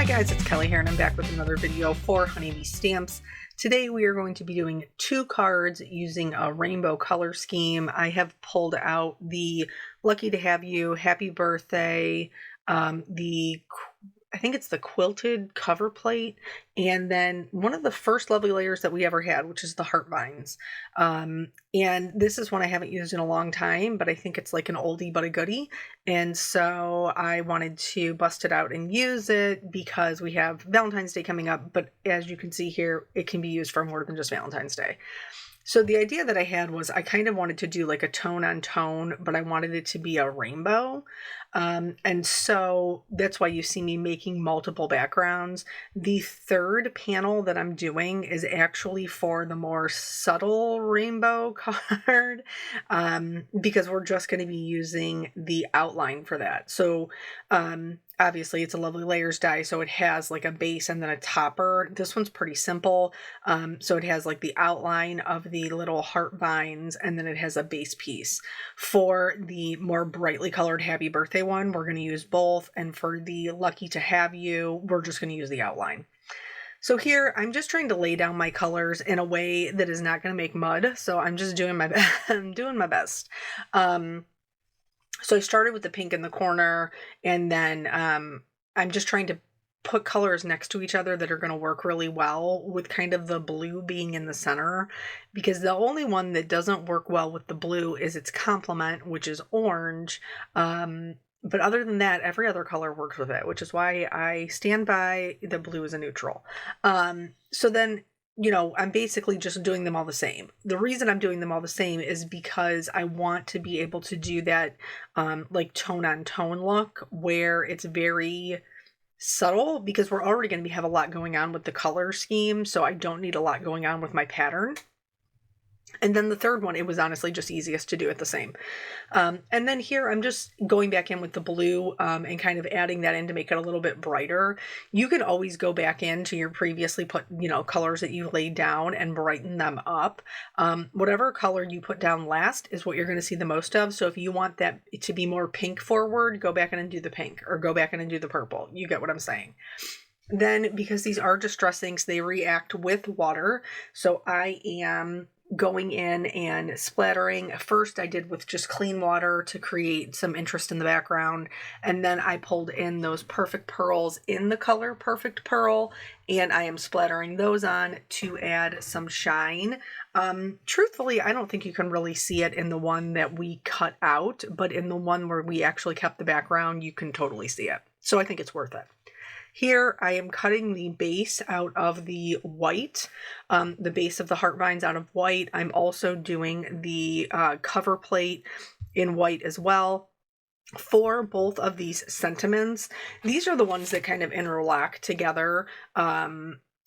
Hi guys, it's Kelly here and I'm back with another video for Honeybee Stamps. Today we are going to be doing 2 cards using a rainbow color scheme. I have pulled out the Lucky to Have You, Happy Birthday, I think it's the quilted cover plate, and then one of the first lovely layers that we ever had, which is the heart vines. And this is one I haven't used in a long time, but I think it's like an oldie but a goodie. And so I wanted to bust it out and use it because we have Valentine's Day coming up, but as you can see here, it can be used for more than just Valentine's Day. So the idea that I had was I kind of wanted to do like a tone on tone, but I wanted it to be a rainbow. And so that's why you see me making multiple backgrounds. The third panel that I'm doing is actually for the more subtle rainbow card, because we're just going to be using the outline for that. So obviously it's a Lovely Layers die, so it has like a base and then a topper. This one's pretty simple. So it has like the outline of the little heart vines and then it has a base piece. For the more brightly colored Happy Birthday one, we're going to use both. And for the Lucky to Have You, we're just going to use the outline. So here, I'm just trying to lay down my colors in a way that is not going to make mud. So I'm just doing my best. I'm doing my best. So I started with the pink in the corner, and then I'm just trying to put colors next to each other that are going to work really well, with kind of the blue being in the center, because the only one that doesn't work well with the blue is its complement, which is orange. But other than that, every other color works with it, which is why I stand by the blue as a neutral. So then, you know, I'm basically just doing them all the same. The reason I'm doing them all the same is because I want to be able to do that like tone on tone look where it's very subtle, because we're already going to have a lot going on with the color scheme, so I don't need a lot going on with my pattern. And then the third one, it was honestly just easiest to do it the same. And then here I'm just going back in with the blue and kind of adding that in to make it a little bit brighter. You can always go back into your previously put, colors that you laid down and brighten them up. Whatever color you put down last is what you're going to see the most of. So if you want that to be more pink forward, go back in and do the pink, or go back in and do the purple. You get what I'm saying. Then, because these are distress inks, they react with water. So I am going in and splattering. First I did with just clean water to create some interest in the background, and then I pulled in those Perfect Pearls in the color Perfect Pearl, and I am splattering those on to add some shine. Truthfully, I don't think you can really see it in the one that we cut out, but in the one where we actually kept the background, you can totally see it. So I think it's worth it. Here I am cutting the base out of the white, the base of the heart vines out of white. I'm also doing the cover plate in white as well. For both of these sentiments, these are the ones that kind of interlock together.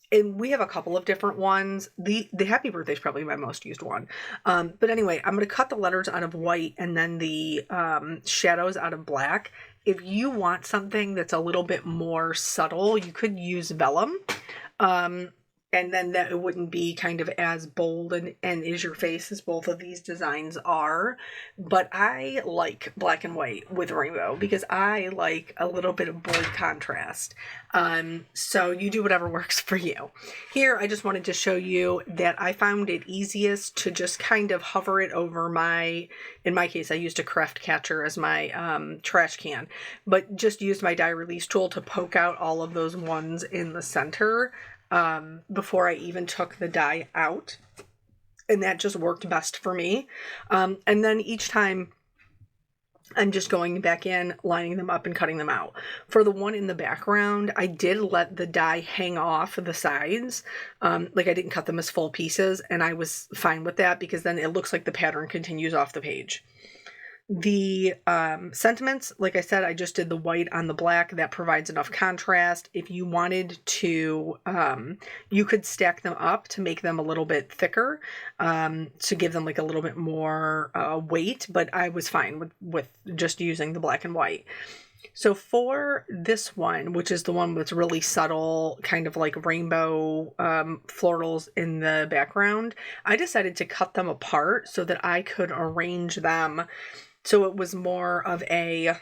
And we have a couple of different ones. The Happy Birthday is probably my most used one. But anyway, I'm going to cut the letters out of white and then the shadows out of black. If you want something that's a little bit more subtle, you could use vellum. And then that it wouldn't be kind of as bold and is your face as both of these designs are. But I like black and white with rainbow because I like a little bit of bold contrast. So you do whatever works for you. Here, I just wanted to show you that I found it easiest to just kind of hover it over in my case, I used a craft catcher as my trash can, but just used my die release tool to poke out all of those ones in the center before I even took the die out, and that just worked best for me. And then each time I'm just going back in, lining them up and cutting them out. For the one in the background, I did let the die hang off the sides. Like I didn't cut them as full pieces, and I was fine with that because then it looks like the pattern continues off the page. The sentiments, like I said, I just did the white on the black. That provides enough contrast. If you wanted to, you could stack them up to make them a little bit thicker, to give them like a little bit more weight, but I was fine with just using the black and white. So for this one, which is the one with really subtle kind of like rainbow florals in the background, I decided to cut them apart so that I could arrange them so it was more of a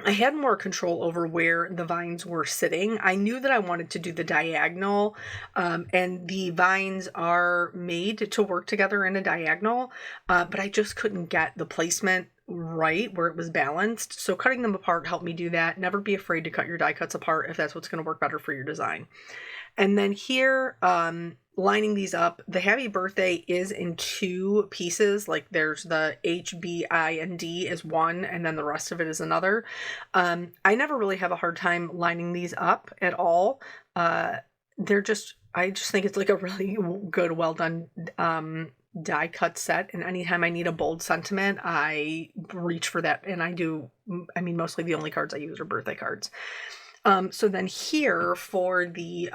I had more control over where the vines were sitting. I knew that I wanted to do the diagonal, and the vines are made to work together in a diagonal, but I just couldn't get the placement right where it was balanced. So cutting them apart helped me do that. Never be afraid to cut your die cuts apart if that's what's going to work better for your design. And then here, lining these up, the happy birthday is in two pieces. Like there's the H, B, I, and D is one, and then the rest of it is another. I never really have a hard time lining these up at all. I just think it's like a really good, well done die cut set. And anytime I need a bold sentiment, I reach for that. And I mean, mostly the only cards I use are birthday cards. So then here for the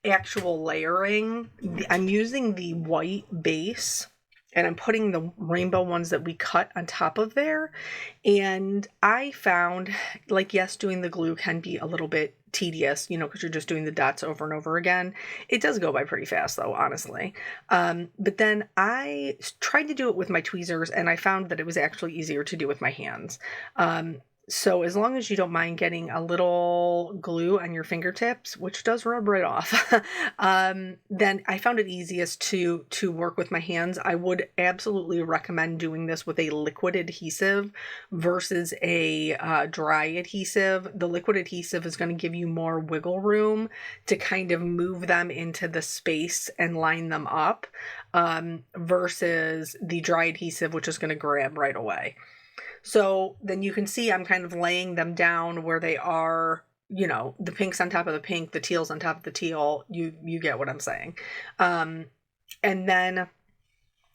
actual layering, I'm using the white base and I'm putting the rainbow ones that we cut on top of there. And I found, like, yes, doing the glue can be a little bit tedious, because you're just doing the dots over and over again. It does go by pretty fast though, honestly. But then I tried to do it with my tweezers and I found that it was actually easier to do with my hands. So as long as you don't mind getting a little glue on your fingertips, which does rub right off, then I found it easiest to work with my hands. I would absolutely recommend doing this with a liquid adhesive versus a dry adhesive. The liquid adhesive is going to give you more wiggle room to kind of move them into the space and line them up, versus the dry adhesive, which is going to grab right away. So then you can see I'm kind of laying them down where they are, the pink's on top of the pink, the teal's on top of the teal. You get what I'm saying. And then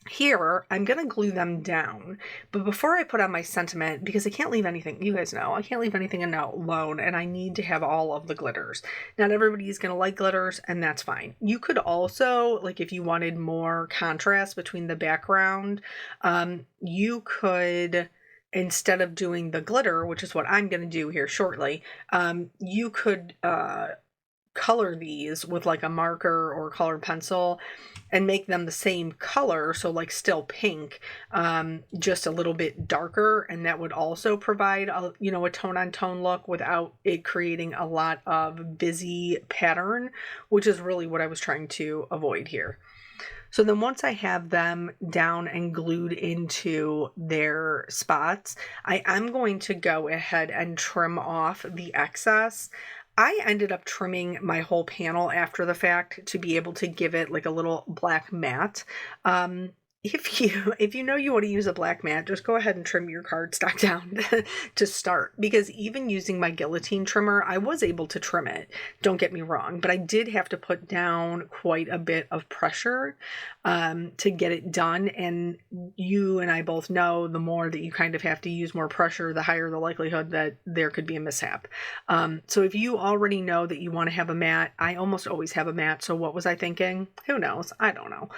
here, I'm going to glue them down. But before I put on my sentiment, because I can't leave anything, you guys know, I can't leave anything alone, and I need to have all of the glitters. Not everybody's going to like glitters, and that's fine. You could also, like if you wanted more contrast between the background, you could, instead of doing the glitter, which is what I'm going to do here shortly, you could color these with like a marker or colored pencil and make them the same color, so like still pink, just a little bit darker, and that would also provide a tone on tone look without it creating a lot of busy pattern, which is really what I was trying to avoid here. So then once I have them down and glued into their spots, I am going to go ahead and trim off the excess. I ended up trimming my whole panel after the fact to be able to give it like a little black matte. If you know you want to use a black mat, just go ahead and trim your cardstock down to start, because even using my guillotine trimmer, I was able to trim it. Don't get me wrong, but I did have to put down quite a bit of pressure to get it done. And you and I both know the more that you kind of have to use more pressure, the higher the likelihood that there could be a mishap. So if you already know that you want to have a mat, I almost always have a mat. So what was I thinking? Who knows? I don't know.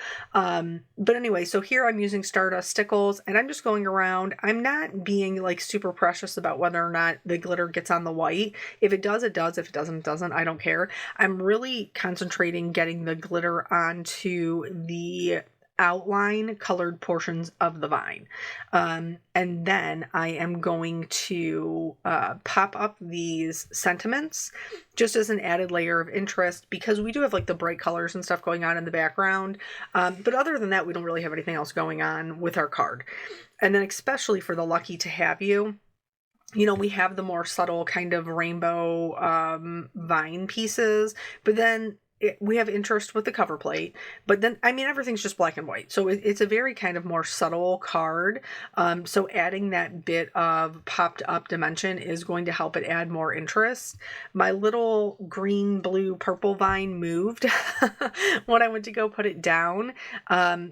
But anyway, so here I'm using Stardust Stickles and I'm just going around. I'm not being like super precious about whether or not the glitter gets on the white. If it does, it does. If it doesn't, it doesn't. I don't care. I'm really concentrating getting the glitter onto the outline colored portions of the vine. And then I am going to pop up these sentiments just as an added layer of interest, because we do have like the bright colors and stuff going on in the background. But other than that, we don't really have anything else going on with our card. And then especially for the Lucky to Have You, we have the more subtle kind of rainbow vine pieces, but then we have interest with the cover plate, but then, I mean, everything's just black and white. So it's a very kind of more subtle card. So adding that bit of popped up dimension is going to help it add more interest. My little green, blue, purple vine moved when I went to go put it down.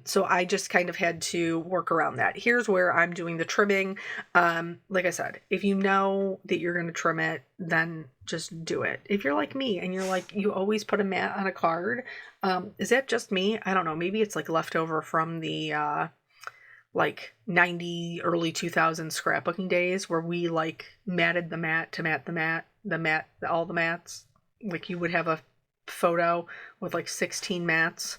So I just kind of had to work around that. Here's where I'm doing the trimming. Like I said, if you know that you're going to trim it, then just do it. If you're like me and you're like, you always put a mat on a card, is that just me? I don't know. Maybe it's like leftover from the like 90 early 2000s scrapbooking days where we like matted the mat to mat all the mats. Like you would have a photo with like 16 mats.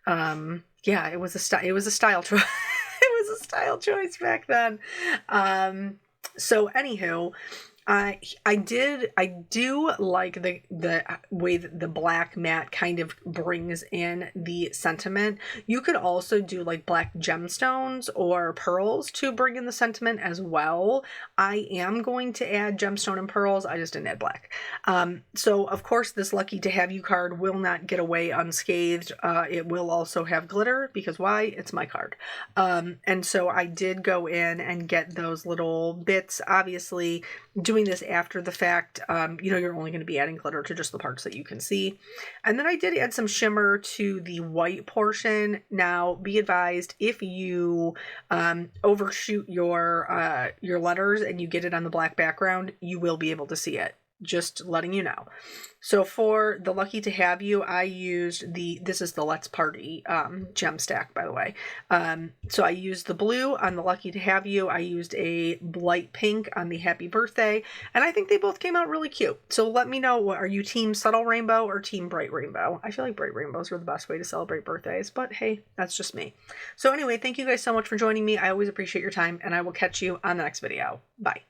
Yeah, it was a style choice. It was a style choice back then. So anywho, I do like the way that the black matte kind of brings in the sentiment. You could also do like black gemstones or pearls to bring in the sentiment as well. I am going to add gemstone and pearls. I just didn't add black. So of course this lucky to have you card will not get away unscathed. It will also have glitter because why? It's my card. And so I did go in and get those little bits. Obviously, doing this after the fact, you're only going to be adding glitter to just the parts that you can see. And then I did add some shimmer to the white portion. Now, be advised, if you overshoot your letters and you get it on the black background, you will be able to see it. Just letting you know. So for the lucky to have you, I used this is the Let's Party gem stack, by the way. So I used the blue on the lucky to have you. I used a light pink on the happy birthday, and I think they both came out really cute. So let me know, are you team subtle rainbow or team bright rainbow? I feel like bright rainbows are the best way to celebrate birthdays, but hey, that's just me. So anyway, thank you guys so much for joining me. I always appreciate your time, and I will catch you on the next video. Bye.